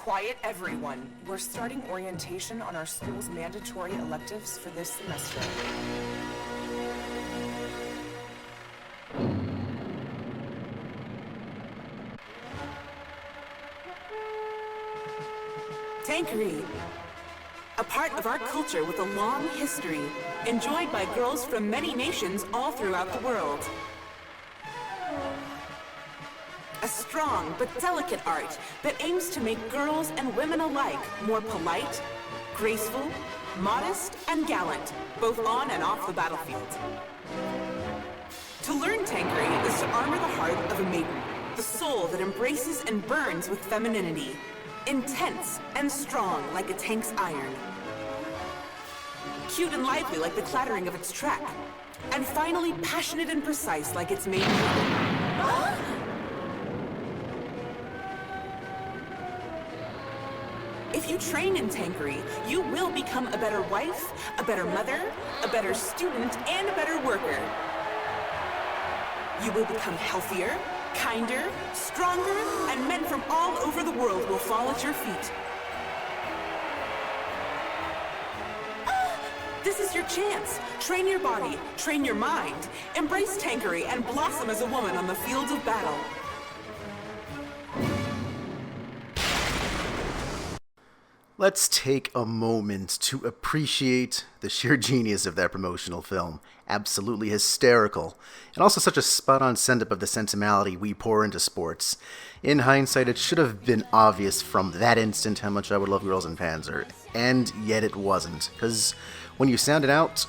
Quiet everyone. We're starting orientation on our school's mandatory electives for this semester. Tankery, a part of our culture with a long history, enjoyed by girls from many nations all throughout the world. A strong but delicate art that aims to make girls and women alike more polite, graceful, modest, and gallant, both on and off the battlefield. To learn Tankery is to armor the heart of a maiden, the soul that embraces and burns with femininity, intense and strong like a tank's iron, cute and lively like the clattering of its track, and finally passionate and precise like its main hero. If you train in Tankery, you will become a better wife, a better mother, a better student, and a better worker. You will become healthier, kinder, stronger, and men from all over the world will fall at your feet. This is your chance. Train your body, train your mind, embrace Tankery, and blossom as a woman on the field of battle. Let's take a moment to appreciate the sheer genius of that promotional film. Absolutely hysterical, and also such a spot-on send-up of the sentimentality we pour into sports. In hindsight, it should have been obvious from that instant how much I would love Girls and Panzer, and yet it wasn't, because when you sound it out,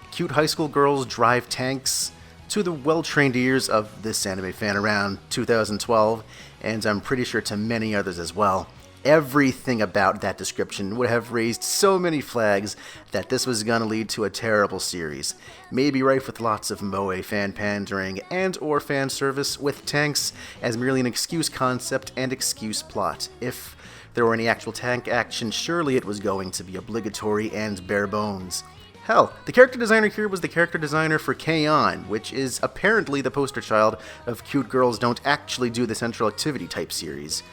cute high school girls drive tanks to the well-trained ears of this anime fan around 2012, and I'm pretty sure to many others as well. Everything about that description would have raised so many flags that this was gonna lead to a terrible series. Maybe rife with lots of moe fan pandering and or fan service with tanks as merely an excuse concept and excuse plot. If there were any actual tank action, surely it was going to be obligatory and bare bones. Hell, the character designer here was the character designer for K-On!, which is apparently the poster child of cute girls don't actually do the central activity type series.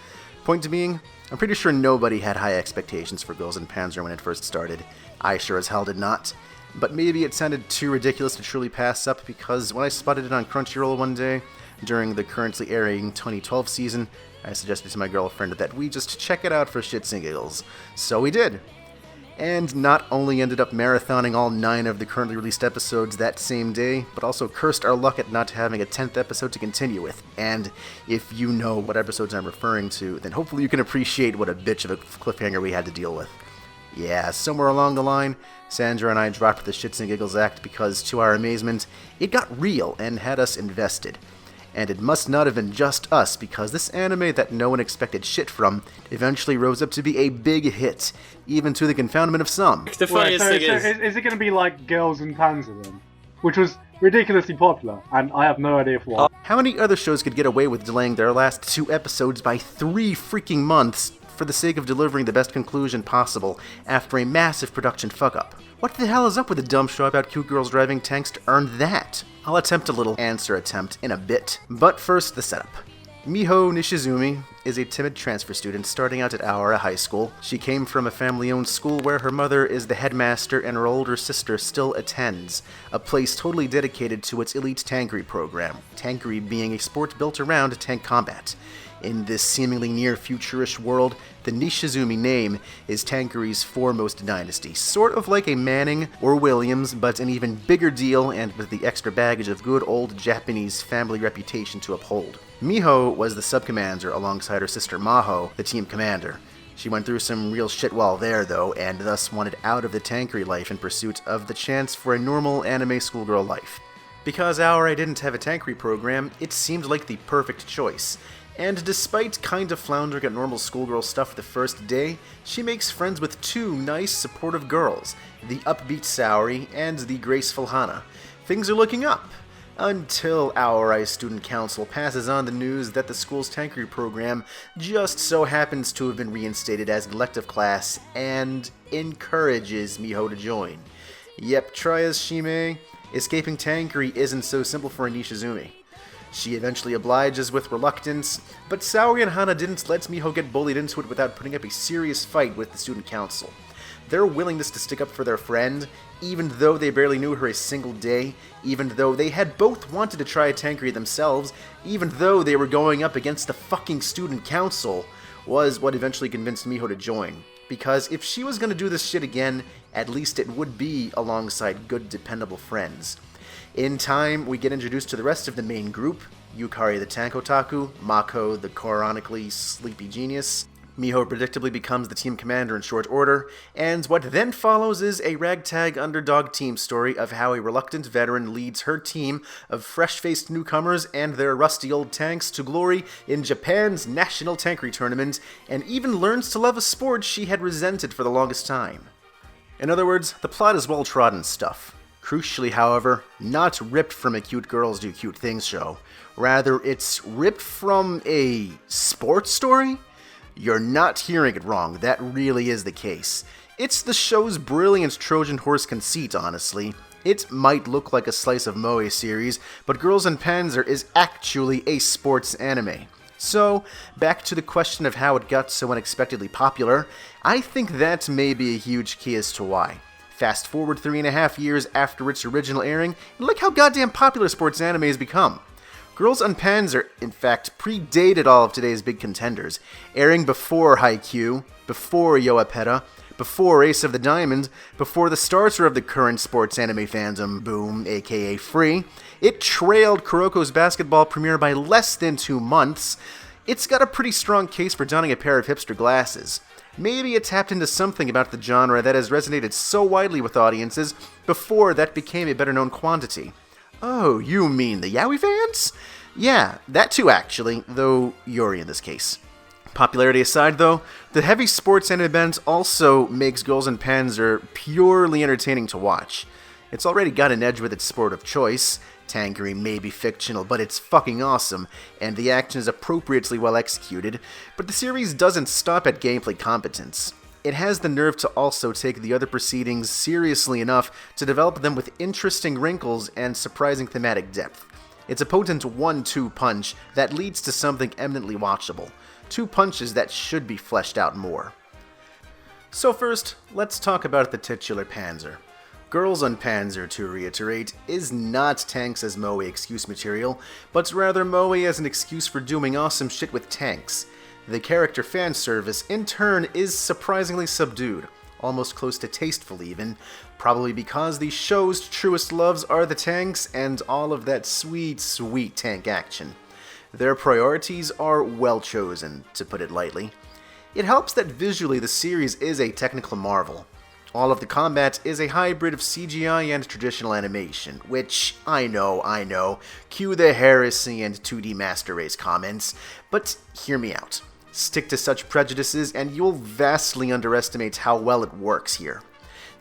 Point being, I'm pretty sure nobody had high expectations for Girls and Panzer when it first started. I sure as hell did not. But maybe it sounded too ridiculous to truly pass up, because when I spotted it on Crunchyroll one day, during the currently airing 2012 season, I suggested to my girlfriend that we just check it out for shits and giggles. So we did. And not only ended up marathoning all 9 of the currently released episodes that same day, but also cursed our luck at not having a 10th episode to continue with. And if you know what episodes I'm referring to, then hopefully you can appreciate what a bitch of a cliffhanger we had to deal with. Yeah, somewhere along the line, Sandra and I dropped the shits and giggles act because, to our amazement, it got real and had us invested. And it must not have been just us, because this anime that no one expected shit from eventually rose up to be a big hit, even to the confoundment of some. The funniest thing is it going to be like Girls and Panzer then? Which was ridiculously popular, and I have no idea for what. How many other shows could get away with delaying their last 2 episodes by 3 freaking months for the sake of delivering the best conclusion possible after a massive production fuck-up? What the hell is up with the dumb show about cute girls driving tanks to earn that? I'll attempt a little answer attempt in a bit, but first the setup. Miho Nishizumi is a timid transfer student starting out at Aora High School. She came from a family-owned school where her mother is the headmaster and her older sister still attends, a place totally dedicated to its elite tankery program, tankery being a sport built around tank combat. In this seemingly near-futurish world, the Nishizumi name is tankery's foremost dynasty, sort of like a Manning or Williams, but an even bigger deal and with the extra baggage of good old Japanese family reputation to uphold. Miho was the sub-commander alongside her sister Maho, the team commander. She went through some real shit while there, though, and thus wanted out of the tankery life in pursuit of the chance for a normal anime schoolgirl life. Because Aoi didn't have a tankery program, it seemed like the perfect choice. And despite kinda floundering at normal schoolgirl stuff the first day, she makes friends with 2 nice, supportive girls, the upbeat Saori and the graceful Hana. Things are looking up. Until Aoi Student Council passes on the news that the school's tankery program just so happens to have been reinstated as an elective class and encourages Miho to join. Yep, try as she may, escaping tankery isn't so simple for Nishizumi. She eventually obliges with reluctance, but Saori and Hana didn't let Miho get bullied into it without putting up a serious fight with the student council. Their willingness to stick up for their friend, even though they barely knew her a single day, even though they had both wanted to try a tankery themselves, even though they were going up against the fucking student council, was what eventually convinced Miho to join. Because if she was going to do this shit again, at least it would be alongside good, dependable friends. In time, we get introduced to the rest of the main group: Yukari the tank otaku, Mako the chronically sleepy genius. Miho predictably becomes the team commander in short order, and what then follows is a ragtag underdog team story of how a reluctant veteran leads her team of fresh-faced newcomers and their rusty old tanks to glory in Japan's national tankery tournament, and even learns to love a sport she had resented for the longest time. In other words, the plot is well-trodden stuff. Crucially, however, not ripped from a cute girls do cute things show. Rather, it's ripped from a sports story? You're not hearing it wrong, that really is the case. It's the show's brilliant Trojan horse conceit, honestly. It might look like a slice of moe series, but Girls and Panzer is actually a sports anime. So, back to the question of how it got so unexpectedly popular, I think that may be a huge key as to why. Fast forward 3.5 years after its original airing, and look how goddamn popular sports anime has become. Girls und Panzer, in fact, predated all of today's big contenders, airing before Haikyuu, before Yoapeda, before Ace of the Diamond, before the starter of the current sports anime fandom boom, aka Free. It trailed Kuroko's basketball premiere by less than 2 months. It's got a pretty strong case for donning a pair of hipster glasses. Maybe it tapped into something about the genre that has resonated so widely with audiences before that became a better-known quantity. Oh, you mean the yaoi fans? Yeah, that too actually, though Yuri in this case. Popularity aside though, the heavy sports anime bent also makes Girls and Panzer purely entertaining to watch. It's already got an edge with its sport of choice. Tankery may be fictional, but it's fucking awesome, and the action is appropriately well executed, but the series doesn't stop at gameplay competence. It has the nerve to also take the other proceedings seriously enough to develop them with interesting wrinkles and surprising thematic depth. It's a potent 1-2 punch that leads to something eminently watchable. 2 punches that should be fleshed out more. So first, let's talk about the titular Panzer. Girls und Panzer, to reiterate, is not tanks as moe excuse material, but rather moe as an excuse for doing awesome shit with tanks. The character Fanservice, in turn, is surprisingly subdued, almost close to tasteful even, probably because the show's truest loves are the tanks and all of that sweet, sweet tank action. Their priorities are well chosen, to put it lightly. It helps that visually the series is a technical marvel. All of the combat is a hybrid of CGI and traditional animation, which, I know, cue the heresy and 2D Master Race comments, but hear me out. Stick to such prejudices and you'll vastly underestimate how well it works here.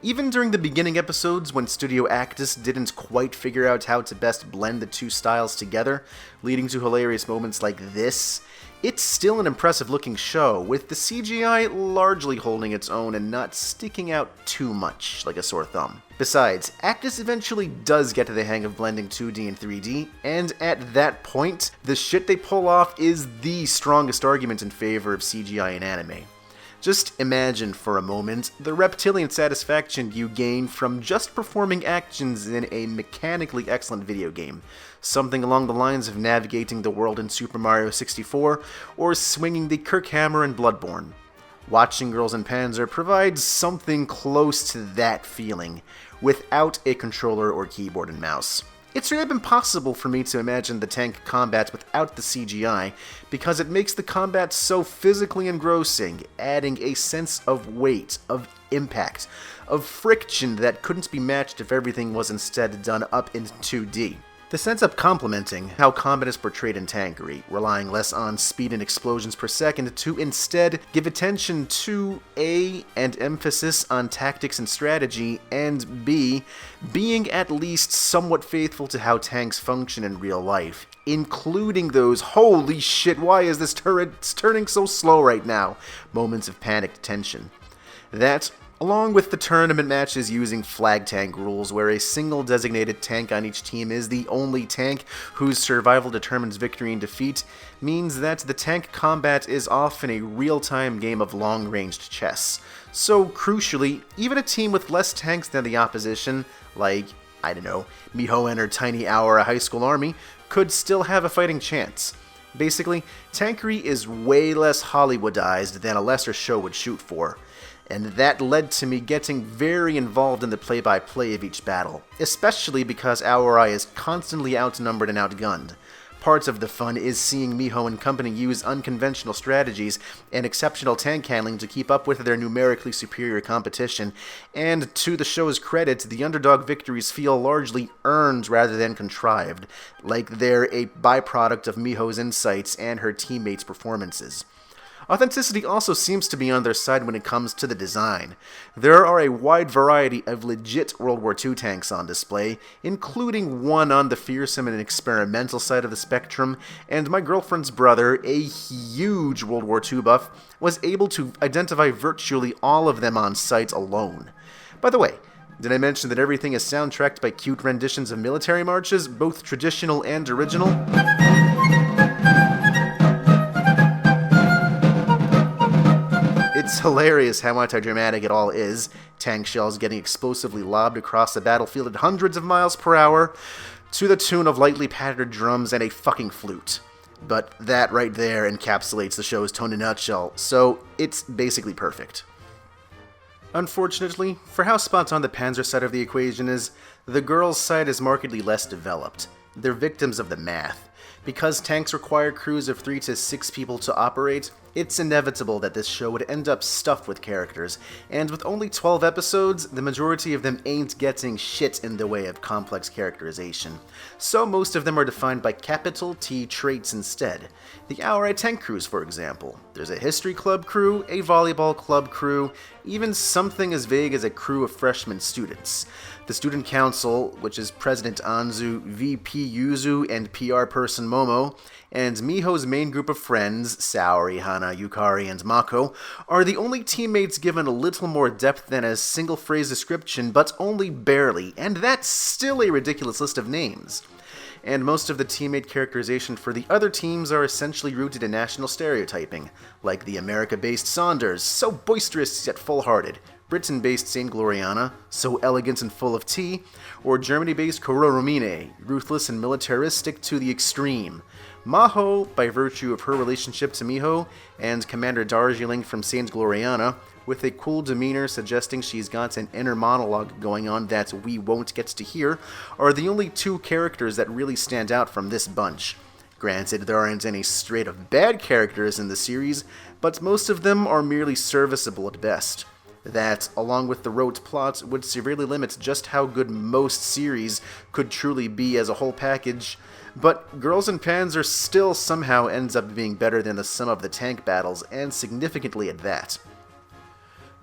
Even during the beginning episodes when Studio Actus didn't quite figure out how to best blend the two styles together, leading to hilarious moments like this, it's still an impressive looking show, with the CGI largely holding its own and not sticking out too much like a sore thumb. Besides, Actus eventually does get to the hang of blending 2D and 3D, and at that point, the shit they pull off is the strongest argument in favor of CGI in anime. Just imagine for a moment the reptilian satisfaction you gain from just performing actions in a mechanically excellent video game. Something along the lines of navigating the world in Super Mario 64 or swinging the Kirk hammer in Bloodborne. Watching Girls and Panzer provides something close to that feeling, without a controller or keyboard and mouse. It's really been possible for me to imagine the tank combat without the CGI, because it makes the combat so physically engrossing, adding a sense of weight, of impact, of friction that couldn't be matched if everything was instead done up in 2D. This ends up complementing how combat is portrayed in Tankery, relying less on speed and explosions per second to instead give attention to A, and emphasis on tactics and strategy, and B, being at least somewhat faithful to how tanks function in real life, including those "holy shit, why is this turret turning so slow right now" moments of panicked tension. That, along with the tournament matches using flag tank rules, where a single designated tank on each team is the only tank whose survival determines victory and defeat, means that the tank combat is often a real-time game of long-ranged chess. So, crucially, even a team with less tanks than the opposition, like, I don't know, Miho and her tiny Aura high school army, could still have a fighting chance. Basically, tankery is way less Hollywoodized than a lesser show would shoot for. And that led to me getting very involved in the play-by-play of each battle, especially because Aorai is constantly outnumbered and outgunned. Part of the fun is seeing Miho and company use unconventional strategies and exceptional tank handling to keep up with their numerically superior competition, and to the show's credit, the underdog victories feel largely earned rather than contrived, like they're a byproduct of Miho's insights and her teammates' performances. Authenticity also seems to be on their side when it comes to the design. There are a wide variety of legit World War II tanks on display, including one on the fearsome and experimental side of the spectrum, and my girlfriend's brother, a huge World War II buff, was able to identify virtually all of them on site alone. By the way, did I mention that everything is soundtracked by cute renditions of military marches, both traditional and original? It's hilarious how anti-dramatic it all is, tank shells getting explosively lobbed across the battlefield at hundreds of miles per hour, to the tune of lightly pattered drums and a fucking flute. But that right there encapsulates the show's tone in a nutshell, so it's basically perfect. Unfortunately, for how spot on the Panzer side of the equation is, the girls' side is markedly less developed. They're victims of the math. Because tanks require crews of 3 to 6 people to operate, it's inevitable that this show would end up stuffed with characters, and with only 12 episodes, the majority of them ain't getting shit in the way of complex characterization. So most of them are defined by capital T traits instead. The Outright Tank crews, for example. There's a history club crew, a volleyball club crew, even something as vague as a crew of freshman students. The student council, which is President Anzu, VP Yuzu, and PR person Momo, and Miho's main group of friends, Saori, Hana, Yukari, and Mako, are the only teammates given a little more depth than a single-phrase description, but only barely, and that's still a ridiculous list of names. And most of the teammate characterization for the other teams are essentially rooted in national stereotyping, like the America-based Saunders, so boisterous yet full-hearted, Britain-based Saint Gloriana, so elegant and full of tea, or Germany-based Kororomine, ruthless and militaristic to the extreme. Maho, by virtue of her relationship to Miho, and Commander Darjeeling from Saint Gloriana, with a cool demeanor suggesting she's got an inner monologue going on that we won't get to hear, are the only two characters that really stand out from this bunch. Granted, there aren't any straight-up bad characters in the series, but most of them are merely serviceable at best. That, along with the rote plot, would severely limit just how good most series could truly be as a whole package, but Girls and Panzer still somehow ends up being better than the sum of the tank battles, and significantly at that.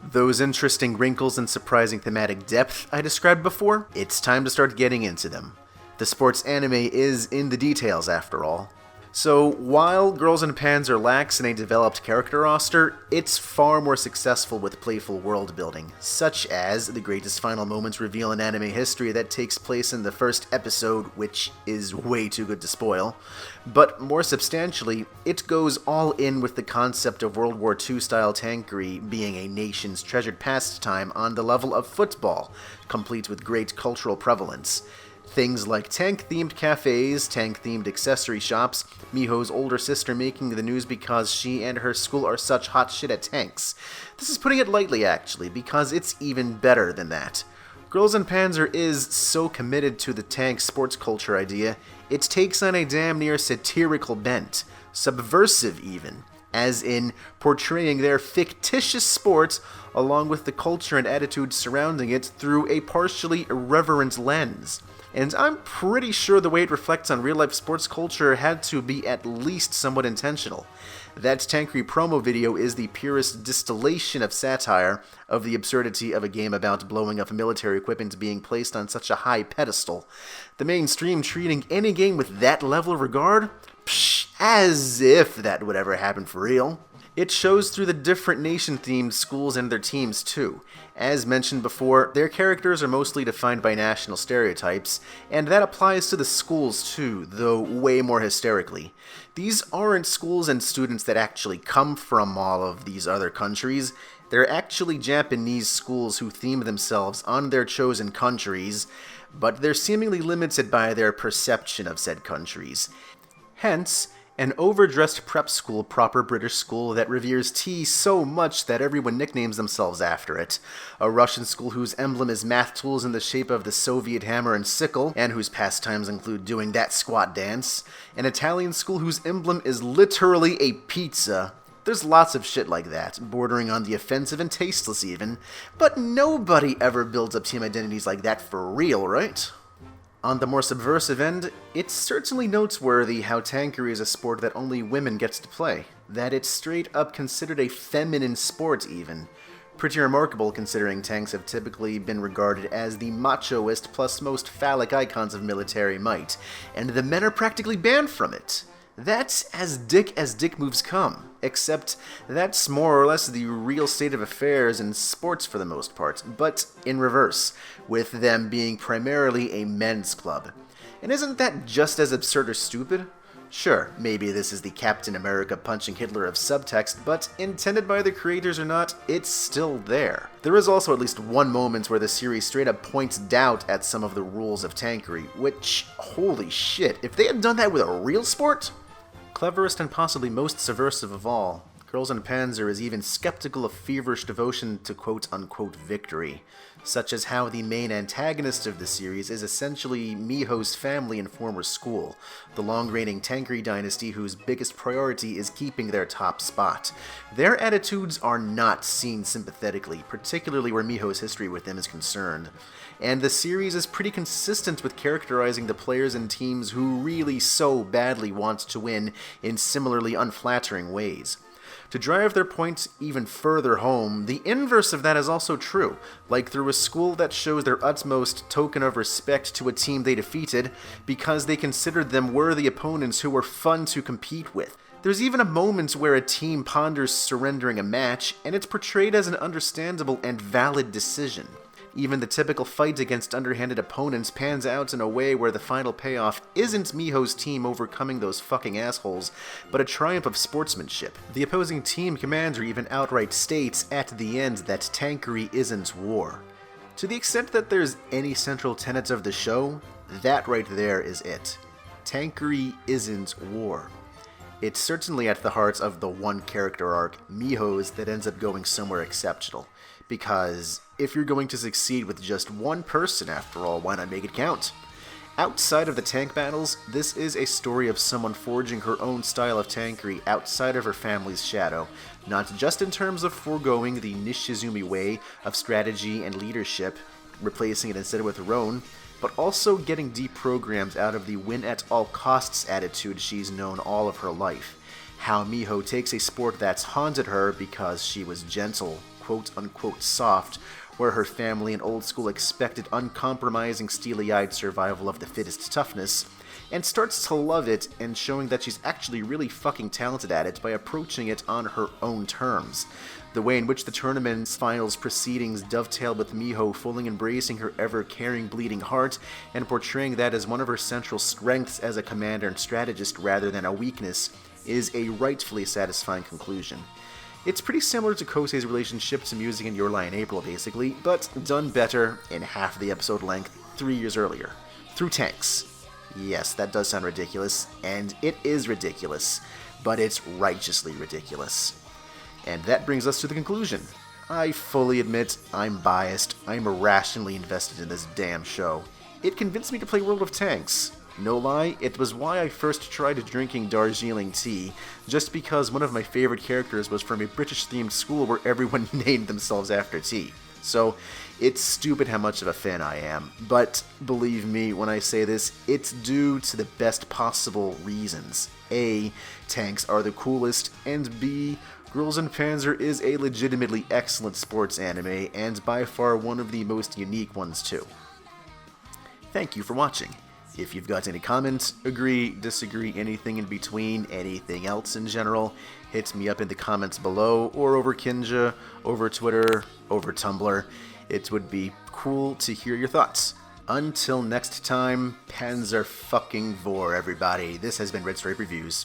Those interesting wrinkles and surprising thematic depth I described before, it's time to start getting into them. The sports anime is in the details, after all. So, while Girls and Panzer lacks in a developed character roster, it's far more successful with playful world building, such as the greatest final moments reveal in anime history that takes place in the first episode, which is way too good to spoil. But more substantially, it goes all in with the concept of World War II-style tankery being a nation's treasured pastime on the level of football, complete with great cultural prevalence. Things like tank-themed cafes, tank-themed accessory shops, Miho's older sister making the news because she and her school are such hot shit at tanks. This is putting it lightly, actually, because it's even better than that. Girls and Panzer is so committed to the tank sports culture idea, it takes on a damn near satirical bent, subversive even, as in portraying their fictitious sport along with the culture and attitudes surrounding it through a partially irreverent lens. And I'm pretty sure the way it reflects on real-life sports culture had to be at least somewhat intentional. That tankery promo video is the purest distillation of satire of the absurdity of a game about blowing up military equipment being placed on such a high pedestal. The mainstream treating any game with that level of regard? Psh, as if that would ever happen for real. It shows through the different nation-themed schools and their teams, too. As mentioned before, their characters are mostly defined by national stereotypes, and that applies to the schools too, though way more hysterically. These aren't schools and students that actually come from all of these other countries. They're actually Japanese schools who theme themselves on their chosen countries, but they're seemingly limited by their perception of said countries. Hence, an overdressed prep school, proper British school that reveres tea so much that everyone nicknames themselves after it. A Russian school whose emblem is math tools in the shape of the Soviet hammer and sickle, and whose pastimes include doing that squat dance. An Italian school whose emblem is literally a pizza. There's lots of shit like that, bordering on the offensive and tasteless even, but nobody ever builds up team identities like that for real, right? On the more subversive end, it's certainly noteworthy how tankery is a sport that only women gets to play, that it's straight up considered a feminine sport even. Pretty remarkable considering tanks have typically been regarded as the machoist plus most phallic icons of military might, and the men are practically banned from it. That's as dick moves come, except that's more or less the real state of affairs in sports for the most part, but in reverse, with them being primarily a men's club. And isn't that just as absurd or stupid? Sure, maybe this is the Captain America punching Hitler of subtext, but intended by the creators or not, it's still there. There is also at least one moment where the series straight up points doubt at some of the rules of tankery, which, holy shit, if they had done that with a real sport? Cleverest and possibly most subversive of all, und Panzer is even skeptical of feverish devotion to quote-unquote victory, such as how the main antagonist of the series is essentially Miho's family and former school, the long-reigning tankery dynasty whose biggest priority is keeping their top spot. Their attitudes are not seen sympathetically, particularly where Miho's history with them is concerned. And the series is pretty consistent with characterizing the players and teams who really so badly want to win in similarly unflattering ways. To drive their point even further home, the inverse of that is also true, like through a school that shows their utmost token of respect to a team they defeated because they considered them worthy opponents who were fun to compete with. There's even a moment where a team ponders surrendering a match, and it's portrayed as an understandable and valid decision. Even the typical fight against underhanded opponents pans out in a way where the final payoff isn't Miho's team overcoming those fucking assholes, but a triumph of sportsmanship. The opposing team commander even outright states at the end that tankery isn't war. To the extent that there's any central tenet of the show, that right there is it. Tankery isn't war. It's certainly at the heart of the one character arc, Miho's, that ends up going somewhere exceptional. Because if you're going to succeed with just one person, after all, why not make it count? Outside of the tank battles, this is a story of someone forging her own style of tankery outside of her family's shadow, not just in terms of foregoing the Nishizumi way of strategy and leadership, replacing it instead with her own, but also getting deprogrammed out of the win-at-all-costs attitude she's known all of her life. How Miho takes a sport that's haunted her because she was gentle, quote-unquote soft, where her family and old school expected uncompromising steely-eyed survival of the fittest toughness, and starts to love it and showing that she's actually really fucking talented at it by approaching it on her own terms. The way in which the tournament's finals proceedings dovetail with Miho fully embracing her ever-caring bleeding heart and portraying that as one of her central strengths as a commander and strategist rather than a weakness is a rightfully satisfying conclusion. It's pretty similar to Kosei's relationship to music in Your Lie in April, basically, but done better in half the episode length 3 years earlier. Through tanks. Yes, that does sound ridiculous, and it is ridiculous, but it's righteously ridiculous. And that brings us to the conclusion. I fully admit I'm biased, I'm irrationally invested in this damn show. It convinced me to play World of Tanks. No lie, it was why I first tried drinking Darjeeling tea, just because one of my favorite characters was from a British-themed school where everyone named themselves after tea. So, it's stupid how much of a fan I am, but believe me when I say this, it's due to the best possible reasons. A, tanks are the coolest, and B, und Panzer is a legitimately excellent sports anime, and by far one of the most unique ones too. Thank you for watching. If you've got any comments, agree, disagree, anything in between, anything else in general, hit me up in the comments below, or over Kinja, over Twitter, over Tumblr. It would be cool to hear your thoughts. Until next time, Panzer fucking vor, everybody. This has been RedStripe Reviews.